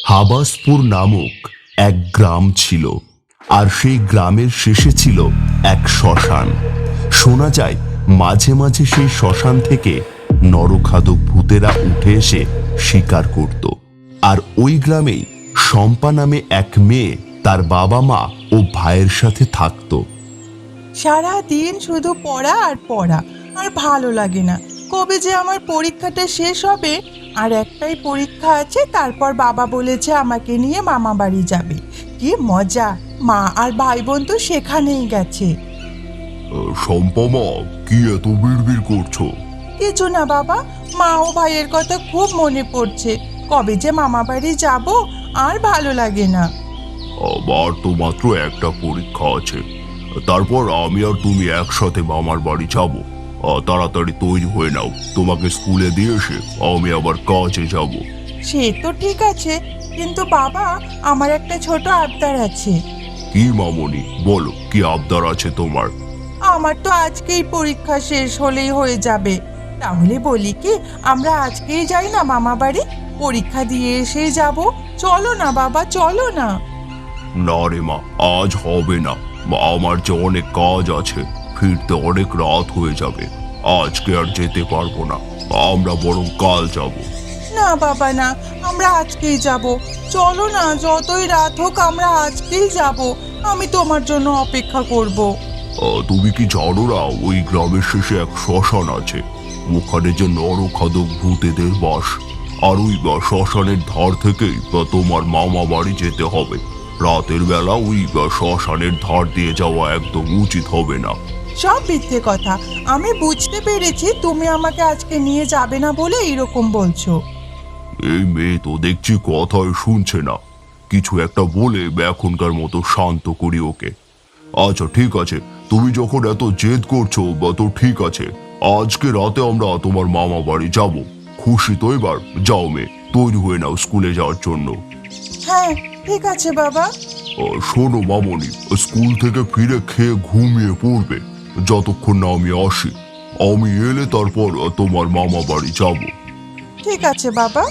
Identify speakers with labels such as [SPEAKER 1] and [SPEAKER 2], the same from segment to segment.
[SPEAKER 1] হাবাসপুর নামক এক গ্রাম ছিল, আর সেই গ্রামের শেষে ছিল এক শ্মশান। শোনা যায় মাঝে মাঝে সেই শ্মশান থেকে নরখাদক ভূতেরা উঠে এসে শিকার করত। আর ওই গ্রামেই শম্পা নামে এক মেয়ে তার বাবা মা ও ভাইয়ের সাথে থাকতো।
[SPEAKER 2] সারা দিন শুধু পড়া আর পড়া, আর ভালো লাগে না। কবে যে আমার পরীক্ষাটা শেষ হবে, আর একটাই পরীক্ষা আছে, তারপর বাবা বলেছে আমাকে নিয়ে মামা বাড়ি যাবে। কি মজা! মা আর ভাই বোন তো সেখানেই গেছে।
[SPEAKER 1] শম্পা মা, কি এত বিড়বিড় করছো?
[SPEAKER 2] কিছু না বাবা, মা ও ভাইয়ের কথা খুব মনে পড়ছে। কবে যে মামা বাড়ি যাব, আর ভালো লাগে না।
[SPEAKER 1] আবার তো মাত্র একটা পরীক্ষা আছে, তারপর আমি আর তুমি একসাথে মামার বাড়ি যাব। তাড়াতাড়ি তৈরি হয়ে নাও, তোমাকে স্কুলে দিয়ে এসে আমি আবার কাজে যাব।
[SPEAKER 2] সে তো ঠিক আছে, কিন্তু বাবা, আমার একটা ছোট আবদার আছে।
[SPEAKER 1] কি মামনি, বলো, কি আবদার আছে তোমার?
[SPEAKER 2] আমার তো আজকেই পরীক্ষা শেষ হলেই হয়ে যাবে। তাহলে বলি কি, আমরা আজকেই যাই না মামা বাড়ি, পরীক্ষা দিয়ে এসেই যাব। চলো না বাবা, চলো না।
[SPEAKER 1] না রে মা, আজ হবে না। আমার যে অনেক কাজ আছে, ফিরতে অনেক রাত হয়ে যাবে। আজকে আর যেতে পারবো না, আমরা বরং কাল যাব।
[SPEAKER 2] না বাবা না, আমরা আজকেই যাব। চলো না, যতই রাত হোক আমরা আজকেই যাব। আমি তোমার জন্য অপেক্ষা করব।
[SPEAKER 1] তুমি কি জানো না, ওই গ্রামের শেষে এক শ্মশান আছে। ওখানে যে নরখাদক ভূতেদের বাস। আর ওই শ্মশানের ধার থেকেই তোমার মামা বাড়ি যেতে হবে। রাতের বেলা ওই শ্মশানের ধার দিয়ে যাওয়া একদম উচিত হবে না।
[SPEAKER 2] সব মিথ্যে কথা। আমি বুঝতে পেরেছি তুমি আমাকে আজকে নিয়ে যাবে না বলে এইরকম বলছো।
[SPEAKER 1] এই মেয়ে তো দেখছি কথাই শুনছে না। কিছু একটা বলে এখনকার মতো শান্ত করি ওকে। আচ্ছা ঠিক আছে, তুমি যখন এত জেদ করছো তো ঠিক আছে, আজকে রাতে আমরা তোমার মামা বাড়ি যাব। খুশি তো এবার? যাও মেয়ে, তৈরি হয়ে নাও স্কুলে যাওয়ার জন্য।
[SPEAKER 2] হ্যাঁ ঠিক আছে বাবা।
[SPEAKER 1] শোনো মামনি, স্কুল থেকে ফিরে খেয়ে ঘুমিয়ে পড়বে যতক্ষণ না আমি আসি। আমি এলে তারপর তোমার মামা বাড়ি যাব।
[SPEAKER 2] ঠিক আছে বাবা।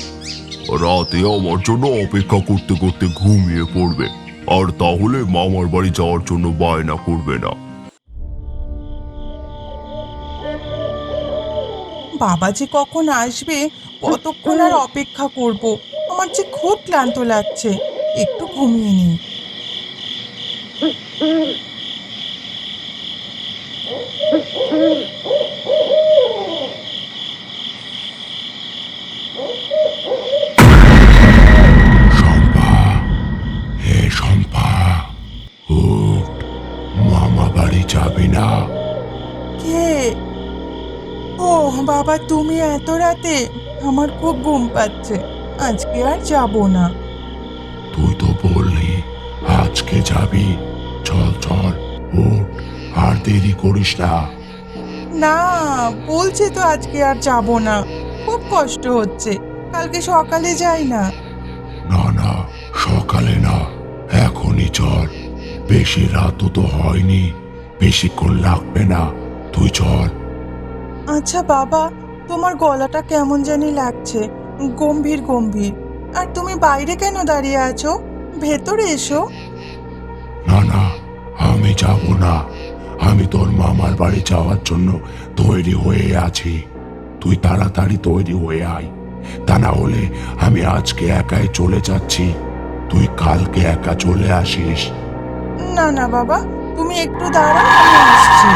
[SPEAKER 1] রাতে আমার জন্য অপেক্ষা করতে করতে ঘুমিয়ে পড়বে, আর তাহলে মামার বাড়ি যাওয়ার জন্য বায়না করবে না।
[SPEAKER 2] বাবা যে কখন আসবে, কতক্ষণ আর অপেক্ষা করব। আমার যে খুব ক্লান্ত লাগছে, একটু ঘুমিয়ে নিই।
[SPEAKER 1] শম্পা, হে শম্পা, উঠ, মামা বাড়ি যাবি না?
[SPEAKER 2] কে? ও বাবা, তুমি এত রাতে? আমার খুব ঘুম পাচ্ছে, আজকে আর যাব না।
[SPEAKER 1] তুই তো বললি আজকে যাবি। চল চল, উঠ, আর দেরি করিস না।
[SPEAKER 2] না, বলছি তো আজকে আর যাব না। খুব কষ্ট হচ্ছে, কালকে সকালে যাই না।
[SPEAKER 1] না না, সকালে না, এখনই চল। বেশি রাতও তো হয়নি, বেশিক্ষণ লাগবে না, তুই চল।
[SPEAKER 2] আচ্ছা বাবা, তোমার গলাটা কেমন জানি লাগছে, গম্ভীর গম্ভীর। আর তুমি বাইরে কেন দাঁড়িয়ে আছো? ভেতরে এসো।
[SPEAKER 1] না না, আমি যাব না। আমি তোর মামার বাড়ি যাওয়ার জন্য তৈরি হয়ে আছি। তুই তাড়াতাড়ি তৈরি হয়ে আয়, তা না হলে আমি আজকে একাই চলে যাচ্ছি। তুই কালকে একা চলে আসিস।
[SPEAKER 2] না না বাবা, তুমি একটু দাঁড়াও, আমি আসছি।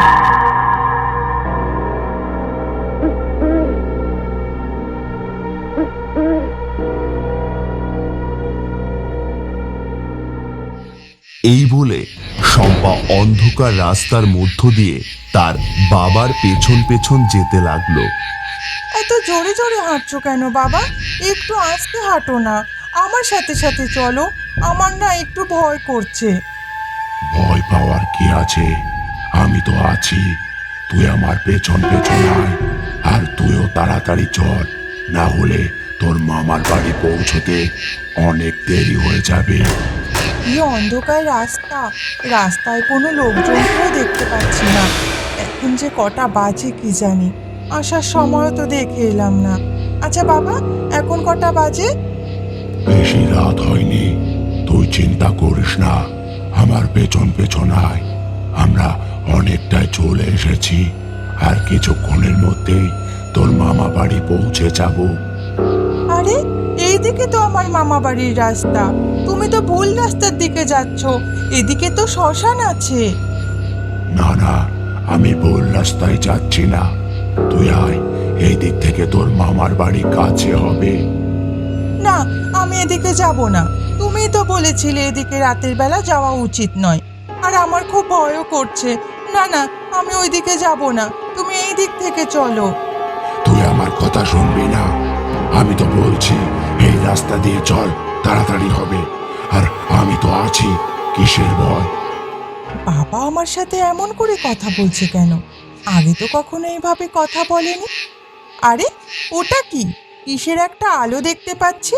[SPEAKER 1] এই বলে শম্পা অন্ধকার রাস্তার মধ্য দিয়ে তার বাবার পেছন পেছন যেতে লাগলো।
[SPEAKER 2] এত জোরে জোরে হাঁটছো কেন বাবা? একটু আস্তে হাঁটো না, আমার সাথে সাথে চলো। আমার না একটু ভয় করছে।
[SPEAKER 1] ভয় পাওয়ার কি আছে? আমি তো আছি। তুই আমার পেছন পেছন আয়, আর তুইও তাড়াতাড়ি চল, না হলে তোর মামার বাড়ি পৌঁছতে অনেক দেরি হয়ে যাবে।
[SPEAKER 2] কি অন্ধকার রাস্তা, রাস্তায় কোনো লোকজনকেও দেখতে পাচ্ছি না। এখন যে কটা বাজে কি জানি, আসার সময়ও তো দেখে এলাম না। আচ্ছা বাবা, এখন কটা বাজে?
[SPEAKER 3] বেশি রাত হয়নি, তুই চিন্তা করিস না। আমার পেছন পেছন আয়, আমরা অনেকটাই চলে এসেছি। আর কিছুক্ষণের মধ্যেই তোর মামা বাড়ি পৌঁছে যাব।
[SPEAKER 2] আরে এইদিকে তো আমার মামা বাড়ির রাস্তা, তুমি তো ভুল রাস্তার দিকে যাচ্ছ। এদিকে তো শ্মশান আছে।
[SPEAKER 3] না না, আমি ভুল রাস্তায় যাচ্ছি না। তুই আয়, এই দিক থেকে তোর মামার বাড়ি কাছে হবে।
[SPEAKER 2] না, আমি এদিকে যাব না। তুমিই তো বলেছিলে এদিকে রাতের বেলা যাওয়া উচিত নয়। আর আমার খুব ভয়ও করছে। না না, আমি ওইদিকে যাব না, তুমি এই দিক থেকে চলো।
[SPEAKER 3] তুই আমার কথা শুনবি না? আমি তো বলছি এই রাস্তা দিয়ে চল, তাড়াতাড়ি হবে। আর আমি তো আছি, কিসের ভয়?
[SPEAKER 2] বাবা আমার সাথে এমন করে কথা বলছে কেন? আগে তো কখনো এইভাবে কথা বলেনি। আরে ওটা কি? কিসের একটা আলো দেখতে পাচ্ছি।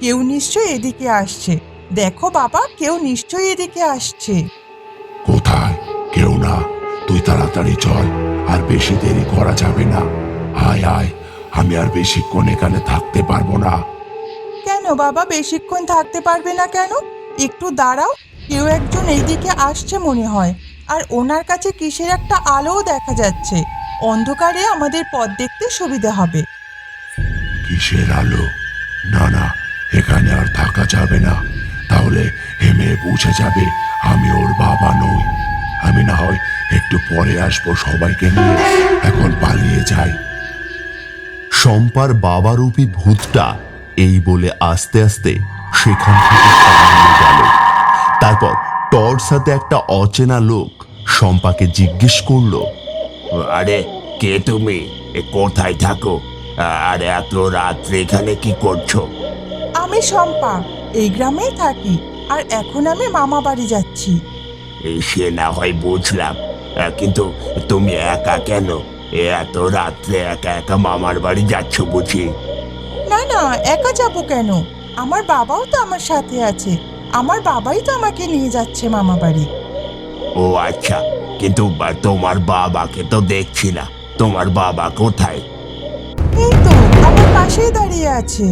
[SPEAKER 2] কেউ নিশ্চয়ই এদিকে আসছে। দেখো বাবা, কেউ নিশ্চয়ই এদিকে আসছে।
[SPEAKER 3] কোথায়? কেউ না, তুই তাড়াতাড়ি চল, আর বেশি দেরি করা যাবে না। আয় আয়, আমি আর বেশিক্ষণ এখানে থাকতে পারবো না।
[SPEAKER 2] কেন বাবা, বেশিক্ষণ থাকতে পারবে না কেন? একটু দাঁড়াও, কেউ একজন এইদিকে আসছে মনে হয়। আর ওনার কাছে কিসের একটা আলোও দেখা যাচ্ছে। অন্ধকারে আমাদের পথ দেখতে সুবিধা হবে।
[SPEAKER 3] কিসের আলো? না না, এখানে আর থাকা যাবে না। তাহলে হেমে বুঝে যাবে আমি ওর বাবা নই। আমি না হয় একটু পরে আসবো সবাইকে নিয়ে, এখন পালিয়ে যাই।
[SPEAKER 1] শম্পার বাবারূপী ভূতটা এই বলে আস্তে আস্তে সেখান থেকে পালিয়ে গেল। তারপর টর্চ হাতে একটা অচেনা লোক শম্পাকে জিজ্ঞেস করলো,
[SPEAKER 4] আরে কে তুমি? কোথায় থাকো? আর এত রাত্রে এখানে কি করছো?
[SPEAKER 2] আমি শম্পা, এই গ্রামেই থাকি। আর এখন আমি মামা বাড়ি যাচ্ছি।
[SPEAKER 4] সে না হয় বুঝলাম, কিন্তু তুমি একা কেন? এত রাত্রে একা একা মামার বাড়ি যাচ্ছ বুঝি?
[SPEAKER 2] না না, একা যাবো কেন? আমার বাবাও তো আমার সাথে আছে। আমার বাবাই তো আমাকে নিয়ে যাচ্ছে মামা বাড়ি।
[SPEAKER 4] ও আচ্ছা, কিন্তু তোমার বাবাকে তো দেখছি না। তোমার বাবা কোথায়?
[SPEAKER 2] এই তো আমার পাশেই দাঁড়িয়ে আছে।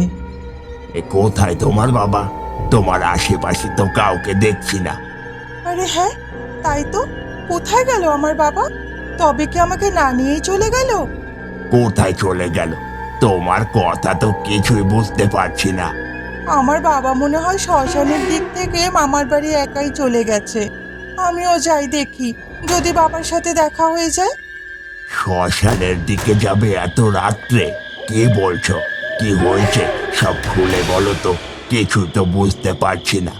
[SPEAKER 4] কোথায় তোমার বাবা? তোমার আশেপাশে তো কাউকে দেখছি না।
[SPEAKER 2] আরে হ্যাঁ, তাই তো। কোথায় গেল আমার বাবা? তবে কি আমাকে না নিয়েই চলে গেল?
[SPEAKER 4] কোথায় চলে গেল? তোমার কথা তো কিছুই বুঝতে পারছি না।
[SPEAKER 2] আমার বাবা মনে হয় শ্মশানের দিক থেকে মামার বাড়ি একাই চলে গেছে। আমিও যাই দেখি, যদি বাবার সাথে দেখা হয়ে যায়।
[SPEAKER 4] শ্মশানের দিকে যাবে এত রাত্রে? কি বলছো? কি হয়েছে সব খুলে বলো তো, কিছু তো বুঝতে পারছি না।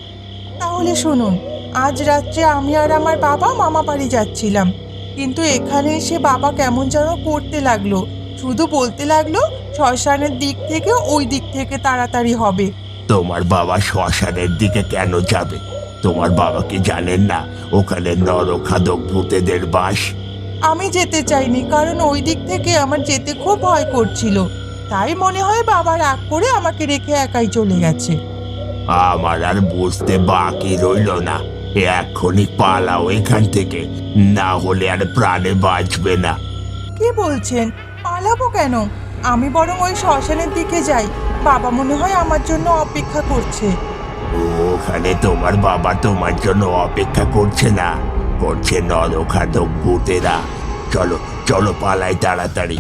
[SPEAKER 2] তাহলে শুনুন, আজ রাত্রে আমি আর আমার বাবা মামা বাড়ি যাচ্ছিলাম। কিন্তু এখানে এসে বাবা কেমন যেন করতে লাগলো। শুধু বলতে লাগলো শ্মশানের দিক থেকে ওই দিক থেকে তাড়াতাড়ি হবে।
[SPEAKER 4] তোমার বাবা শ্মশানের দিকে কেন যাবে? তোমার বাবা কি জানেন না ওখানে নরখাদক ভূতেদের বাস?
[SPEAKER 2] আমি যেতে চাইনি, কারণ ওই দিক থেকে আমার যেতে খুব ভয় করছিল। তাই মনে হয় বাবা রাগ করে আমাকে রেখে একাই চলে গেছে।
[SPEAKER 4] আমার আর বুঝতে বাকি রইল না। এক্ষুনি পালাও এখান থেকে, না হলে আর প্রাণে বাঁচবে না।
[SPEAKER 2] কি বলছেন? পালাবো কেন? আমি বরং ওই শ্মশানের দিকে যাই। বাবা মনে হয় আমার জন্য অপেক্ষা করছে।
[SPEAKER 4] ওখানে তোমার বাবা তোমার জন্য অপেক্ষা করছে না, করছে নরখাদক ভূতেরা। চলো চলো পালাই তাড়াতাড়ি।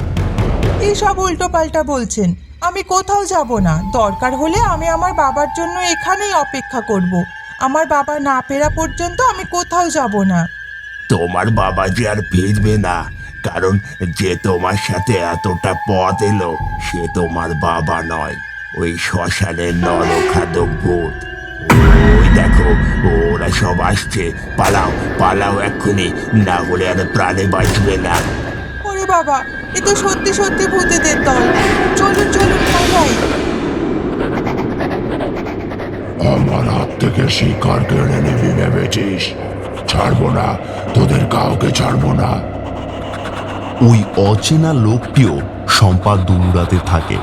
[SPEAKER 2] এইসব উল্টো পাল্টা বলছেন। আমি কোথাও যাব না। দরকার হলে আমি আমার বাবার জন্য এখানেই অপেক্ষা করব। আমার বাবা না ফেরা পর্যন্ত আমি কোথাও যাব না।
[SPEAKER 4] তোমার বাবা যে আর ফিরবে না, কারণ যে তোমার সাথে এতটা পথ এলো সে তোমার বাবা নয়, ওই শ্মশানের নরখাদক ভূত। ওই দেখো, ওরা সব আসছে। পালাও পালাও এক্ষুনি, না হলে আর প্রাণে বাঁচবে না।
[SPEAKER 2] ওরে বাবা, এ তো সত্যি সত্যি ভূতেদের দল। চলুন চলুন পালাই।
[SPEAKER 3] আমার হাত থেকে শিকার কেড়ে নিবি ভেবেছিস? ছাড়বো না, তোদের কাউকে ছাড়বো না।
[SPEAKER 1] ওই অচেনা লোকটিও শম্পা দৌড়াতে থাকে।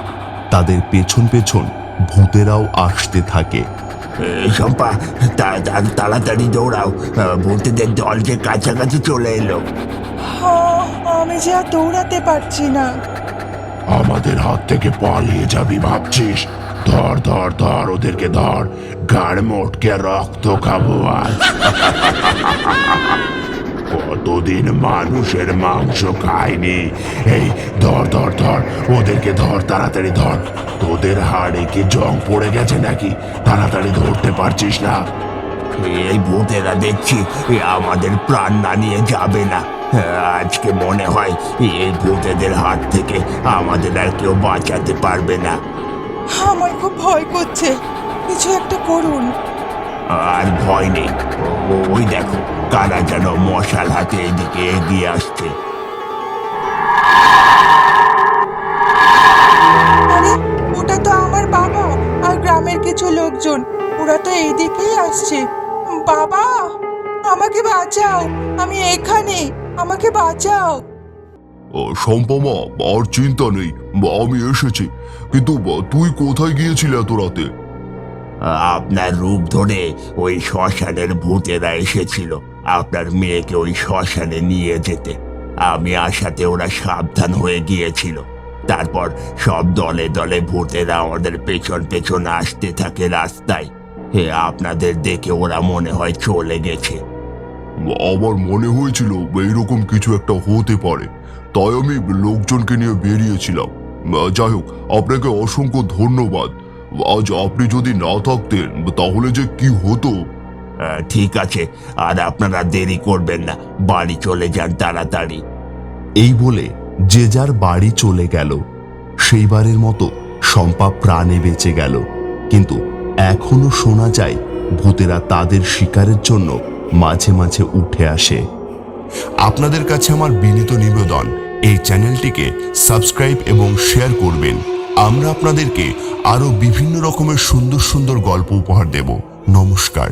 [SPEAKER 1] তাদের পেছন পেছন ভূতেরাও আসতে থাকে।
[SPEAKER 4] শম্পা, তাড়াতাড়ি দৌড়াও, ভূতেদের দল যে কাছাকাছি চলে এলো।
[SPEAKER 2] হ্যাঁ, আমি যে আর দৌড়াতে পারছি না।
[SPEAKER 3] আমাদের হাত থেকে পালিয়ে যাবি ভাবছিস? ধর ধর ধর ওদেরকে ধর, গাড় মোটকে রক্ত খাবো আজ। কতদিন মানুষের মাংস খায়নি। এই ধর ধর ধর ওদেরকে ধর, তাড়াতাড়ি ধর। তোদের হাড়ে কি জং পড়ে গেছে নাকি? তাড়াতাড়ি ধরতে পারছিস না?
[SPEAKER 4] এই ভূতেরা দেখছি আমাদের প্রাণ না নিয়ে যাবে না। আজকে মনে হয় এই ভূতেদের হাত থেকে আমাদের আর কেউ বাঁচাতে পারবে না।
[SPEAKER 2] আমার খুব ভয় করছে, কিছু একটা করুন।
[SPEAKER 4] আর ভয় নেই, ওই দেখো কারা যেন মশাল হাতে এদিকে এগিয়ে আসছে।
[SPEAKER 2] আরে ওটা তো আমার বাবা আর গ্রামের কিছু লোকজন, ওরা তো এইদিকেই আসছে। বাবা, আমাকে বাঁচাও, আমি এখানে, আমাকে বাঁচাও।
[SPEAKER 1] সম্পমা, আর চিন্তা নেই, আমি এসেছি। কিন্তু তুই কোথায় গিয়েছিলি এত রাতে?
[SPEAKER 4] আপনার রূপ ধরে ওই শ্মশানের ভূতেরা এসেছিল আপনার মেয়েকে ওই শ্মশানে নিয়ে যেতে। আমি আসাতে ওরা সাবধান হয়ে গিয়েছিল। তারপর সব দলে দলে ভূতেরা আমাদের পেছন পেছন আসতে থাকে রাস্তায়। আপনাদের দেখে ওরা মনে হয় চলে গেছে।
[SPEAKER 1] আমার মনে হয়েছিল এইরকম কিছু একটা হতে পারে, তাই আমি লোকজনকে নিয়ে বেরিয়েছিলাম। যাই হোক, আপনাকে অসংখ্য ধন্যবাদ। আজ আপনি যদি না থাকতেন তাহলে যে কি হতো।
[SPEAKER 4] ঠিক আছে, আর আপনারা দেরি করবেন না, বাড়ি চলে যান তাড়াতাড়ি।
[SPEAKER 1] এই বলে যে যার বাড়ি চলে গেল। সেইবারের মতো শম্পা প্রাণে বেঁচে গেল, কিন্তু এখনো শোনা যায় ভূতেরা তাদের শিকারের জন্য মাঝে মাঝে উঠে আসে। আপনাদের কাছে আমার বিনীত নিবেদন, এই চ্যানেলটিকে সাবস্ক্রাইব এবং শেয়ার করবেন। আমরা আপনাদেরকে আরো বিভিন্ন রকমের সুন্দর সুন্দর গল্প উপহার দেব। নমস্কার।